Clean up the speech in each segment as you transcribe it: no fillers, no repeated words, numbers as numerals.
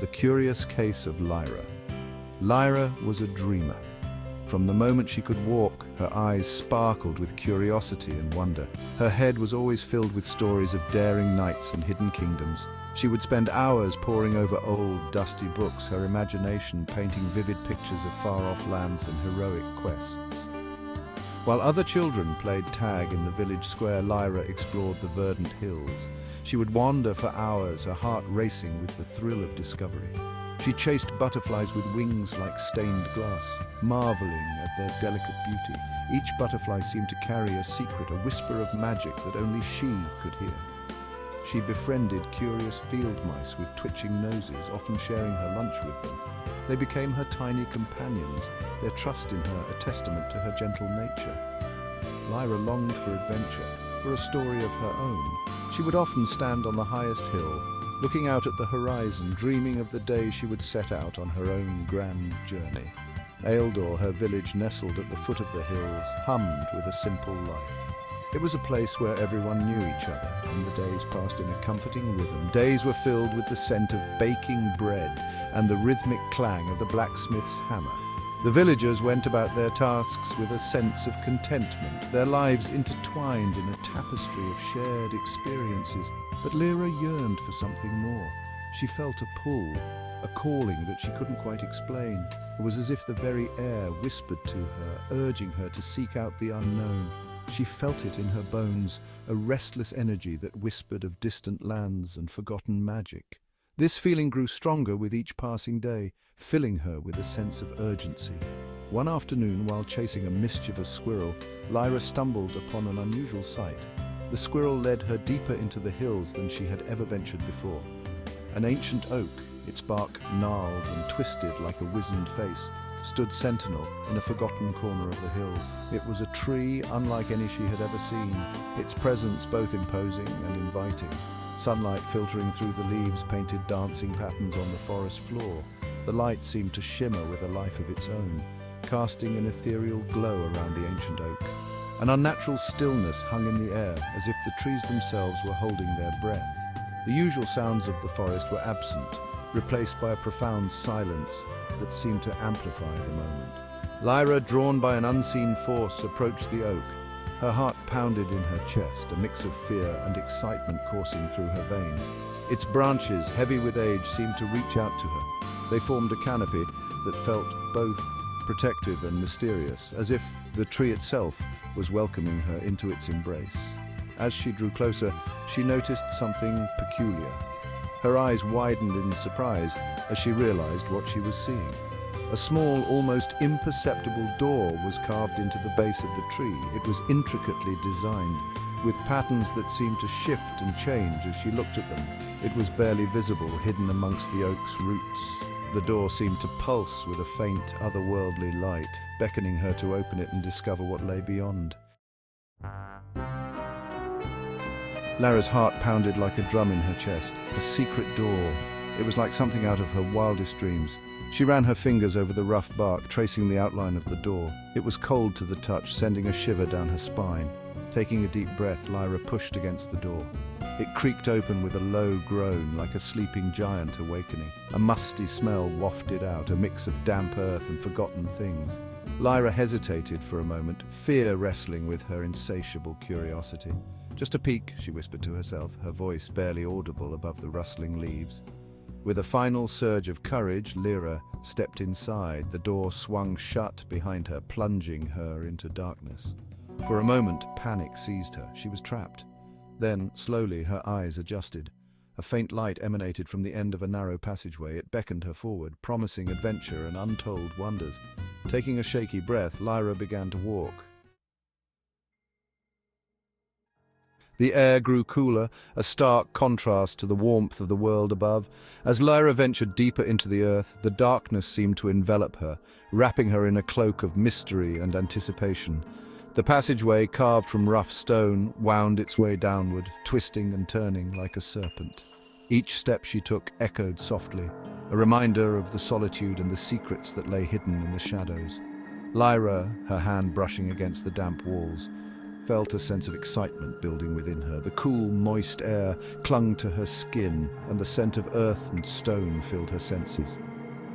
The Curious Case of Lyra. Lyra was a dreamer. From the moment she could walk, her eyes sparkled with curiosity and wonder. Her head was always filled with stories of daring knights and hidden kingdoms. She would spend hours poring over old, dusty books, her imagination painting vivid pictures of far-off lands and heroic quests. While other children played tag in the village square, Lyra explored the verdant hills. She would wander for hours, her heart racing with the thrill of discovery. She chased butterflies with wings like stained glass, marveling at their delicate beauty. Each butterfly seemed to carry a secret, a whisper of magic that only she could hear. She befriended curious field mice with twitching noses, often sharing her lunch with them. They became her tiny companions, their trust in her a testament to her gentle nature. Lyra longed for adventure, for a story of her own. She would often stand on the highest hill, looking out at the horizon, dreaming of the day she would set out on her own grand journey. Eldoria, her village nestled at the foot of the hills, hummed with a simple life. It was a place where everyone knew each other, and the days passed in a comforting rhythm. Days were filled with the scent of baking bread and the rhythmic clang of the blacksmith's hammer. The villagers went about their tasks with a sense of contentment, their lives intertwined in a tapestry of shared experiences. But Lyra yearned for something more. She felt a pull, a calling that she couldn't quite explain. It was as if the very air whispered to her, urging her to seek out the unknown. She felt it in her bones, a restless energy that whispered of distant lands and forgotten magic. This feeling grew stronger with each passing day, filling her with a sense of urgency. One afternoon, while chasing a mischievous squirrel, Lyra stumbled upon an unusual sight. The squirrel led her deeper into the hills than she had ever ventured before. An ancient oak, its bark gnarled and twisted like a wizened face, stood sentinel in a forgotten corner of the hills. It was a tree unlike any she had ever seen, its presence both imposing and inviting. Sunlight filtering through the leaves painted dancing patterns on the forest floor. The light seemed to shimmer with a life of its own, casting an ethereal glow around the ancient oak. An unnatural stillness hung in the air, as if the trees themselves were holding their breath. The usual sounds of the forest were absent, replaced by a profound silence that seemed to amplify the moment. Lyra, drawn by an unseen force, approached the oak. Her heart pounded in her chest, a mix of fear and excitement coursing through her veins. Its branches, heavy with age, seemed to reach out to her. They formed a canopy that felt both protective and mysterious, as if the tree itself was welcoming her into its embrace. As she drew closer, she noticed something peculiar. Her eyes widened in surprise as she realized what she was seeing. A small, almost imperceptible door was carved into the base of the tree. It was intricately designed, with patterns that seemed to shift and change as she looked at them. It was barely visible, hidden amongst the oak's roots. The door seemed to pulse with a faint, otherworldly light, beckoning her to open it and discover what lay beyond. Lyra's heart pounded like a drum in her chest. A secret door. It was like something out of her wildest dreams. She ran her fingers over the rough bark, tracing the outline of the door. It was cold to the touch, sending a shiver down her spine. Taking a deep breath, Lyra pushed against the door. It creaked open with a low groan, like a sleeping giant awakening. A musty smell wafted out, a mix of damp earth and forgotten things. Lyra hesitated for a moment, fear wrestling with her insatiable curiosity. "Just a peek," she whispered to herself, her voice barely audible above the rustling leaves. With a final surge of courage, Lyra stepped inside. The door swung shut behind her, plunging her into darkness. For a moment, panic seized her. She was trapped. Then, slowly, her eyes adjusted. A faint light emanated from the end of a narrow passageway. It beckoned her forward, promising adventure and untold wonders. Taking a shaky breath, Lyra began to walk. The air grew cooler, a stark contrast to the warmth of the world above. As Lyra ventured deeper into the earth, the darkness seemed to envelop her, wrapping her in a cloak of mystery and anticipation. The passageway, carved from rough stone, wound its way downward, twisting and turning like a serpent. Each step she took echoed softly, a reminder of the solitude and the secrets that lay hidden in the shadows. Lyra, her hand brushing against the damp walls, felt a sense of excitement building within her. The cool, moist air clung to her skin, and the scent of earth and stone filled her senses.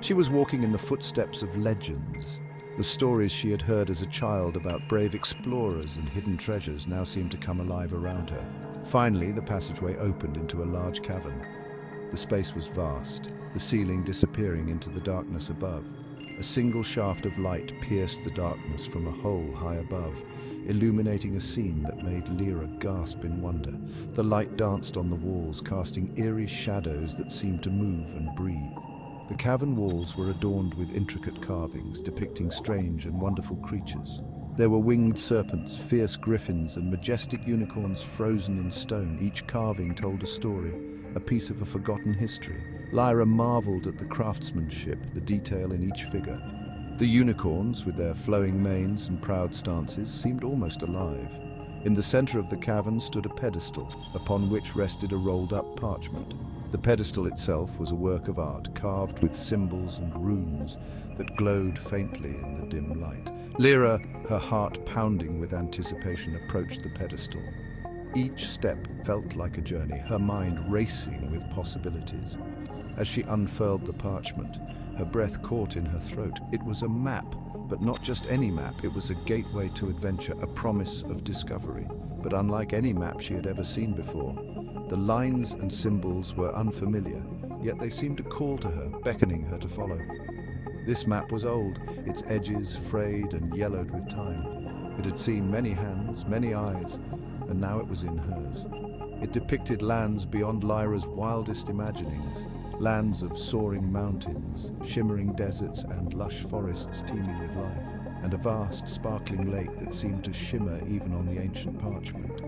She was walking in the footsteps of legends. The stories she had heard as a child about brave explorers and hidden treasures now seemed to come alive around her. Finally, the passageway opened into a large cavern. The space was vast, the ceiling disappearing into the darkness above. A single shaft of light pierced the darkness from a hole high above, illuminating a scene that made Lyra gasp in wonder. The light danced on the walls, casting eerie shadows that seemed to move and breathe. The cavern walls were adorned with intricate carvings depicting strange and wonderful creatures. There were winged serpents, fierce griffins, and majestic unicorns frozen in stone. Each carving told a story, a piece of a forgotten history. Lyra marveled at the craftsmanship, the detail in each figure. The unicorns, with their flowing manes and proud stances, seemed almost alive. In the center of the cavern stood a pedestal, upon which rested a rolled-up parchment. The pedestal itself was a work of art, carved with symbols and runes that glowed faintly in the dim light. Lyra, her heart pounding with anticipation, approached the pedestal. Each step felt like a journey, her mind racing with possibilities. As she unfurled the parchment, her breath caught in her throat. It was a map, but not just any map. It was a gateway to adventure, a promise of discovery. But unlike any map she had ever seen before, the lines and symbols were unfamiliar, yet they seemed to call to her, beckoning her to follow. This map was old, its edges frayed and yellowed with time. It had seen many hands, many eyes, and now it was in hers. It depicted lands beyond Lyra's wildest imaginings, lands of soaring mountains, shimmering deserts, and lush forests teeming with life, and a vast, sparkling lake that seemed to shimmer even on the ancient parchment.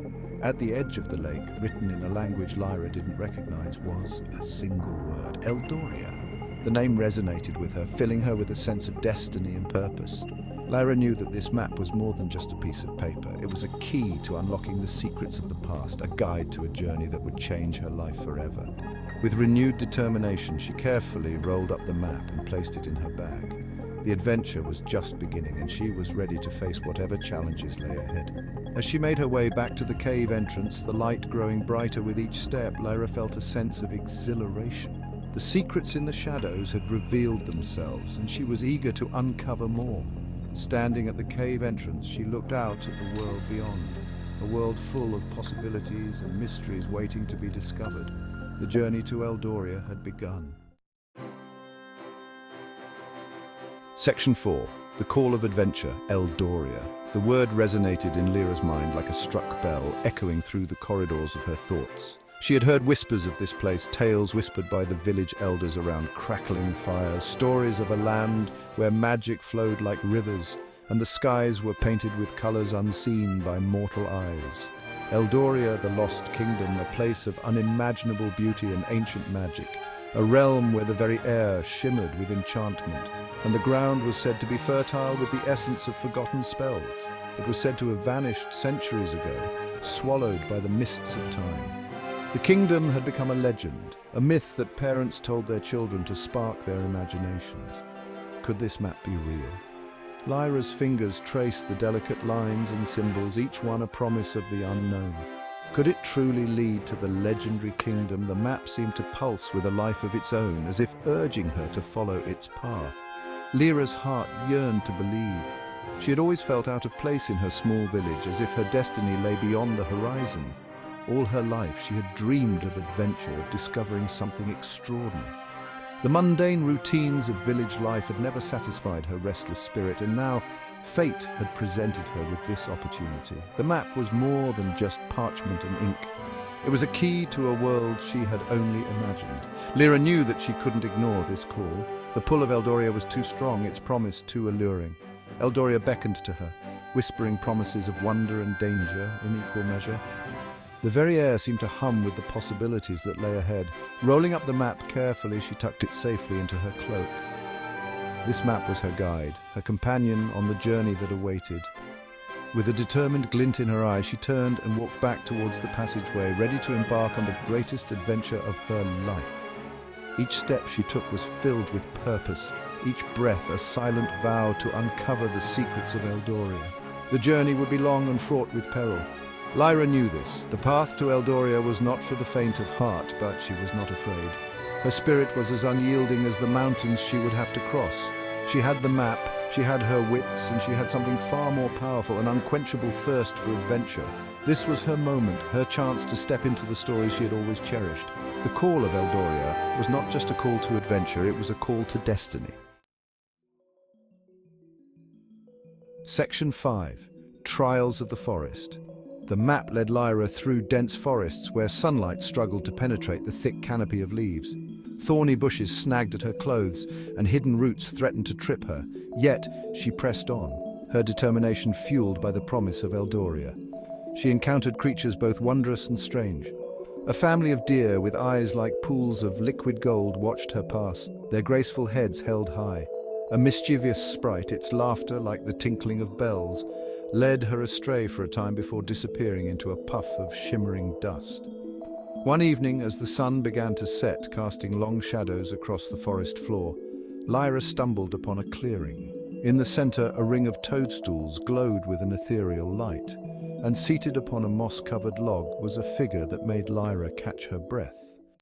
At the edge of the lake, written in a language Lyra didn't recognize, was a single word: Eldoria. The name resonated with her, filling her with a sense of destiny and purpose. Lyra knew that this map was more than just a piece of paper. It was a key to unlocking the secrets of the past, a guide to a journey that would change her life forever. With renewed determination, she carefully rolled up the map and placed it in her bag. The adventure was just beginning, and she was ready to face whatever challenges lay ahead. As she made her way back to the cave entrance, the light growing brighter with each step, Lyra felt a sense of exhilaration. The secrets in the shadows had revealed themselves, and she was eager to uncover more. Standing at the cave entrance, she looked out at the world beyond, a world full of possibilities and mysteries waiting to be discovered. The journey to Eldoria had begun. Section 4. The Call of Adventure, Eldoria. The word resonated in Lyra's mind like a struck bell, echoing through the corridors of her thoughts. She had heard whispers of this place, tales whispered by the village elders around crackling fires, stories of a land where magic flowed like rivers, and the skies were painted with colors unseen by mortal eyes. Eldoria, the lost kingdom, a place of unimaginable beauty and ancient magic, a realm where the very air shimmered with enchantment, and the ground was said to be fertile with the essence of forgotten spells. It was said to have vanished centuries ago, swallowed by the mists of time. The kingdom had become a legend, a myth that parents told their children to spark their imaginations. Could this map be real? Lyra's fingers traced the delicate lines and symbols, each one a promise of the unknown. Could it truly lead to the legendary kingdom? The map seemed to pulse with a life of its own, as if urging her to follow its path. Lyra's heart yearned to believe. She had always felt out of place in her small village, as if her destiny lay beyond the horizon. All her life she had dreamed of adventure, of discovering something extraordinary. The mundane routines of village life had never satisfied her restless spirit, and now fate had presented her with this opportunity. The map was more than just parchment and ink. It was a key to a world she had only imagined. Lyra knew that she couldn't ignore this call. The pull of Eldoria was too strong, its promise too alluring. Eldoria beckoned to her, whispering promises of wonder and danger in equal measure. The very air seemed to hum with the possibilities that lay ahead. Rolling up the map carefully, she tucked it safely into her cloak. This map was her guide, her companion on the journey that awaited. With a determined glint in her eye, she turned and walked back towards the passageway, ready to embark on the greatest adventure of her life. Each step she took was filled with purpose, each breath a silent vow to uncover the secrets of Eldoria. The journey would be long and fraught with peril. Lyra knew this. The path to Eldoria was not for the faint of heart, but she was not afraid. Her spirit was as unyielding as the mountains she would have to cross. She had the map, she had her wits, and she had something far more powerful, an unquenchable thirst for adventure. This was her moment, her chance to step into the story she had always cherished. The call of Eldoria was not just a call to adventure, it was a call to destiny. Section 5. Trials of the Forest. The map led Lyra through dense forests where sunlight struggled to penetrate the thick canopy of leaves. Thorny bushes snagged at her clothes, and hidden roots threatened to trip her. Yet she pressed on, her determination fueled by the promise of Eldoria. She encountered creatures both wondrous and strange. A family of deer with eyes like pools of liquid gold watched her pass, their graceful heads held high. A mischievous sprite, its laughter like the tinkling of bells, led her astray for a time before disappearing into a puff of shimmering dust. One evening, as the sun began to set, casting long shadows across the forest floor, Lyra stumbled upon a clearing. In the center, a ring of toadstools glowed with an ethereal light, and seated upon a moss-covered log was a figure that made Lyra catch her breath.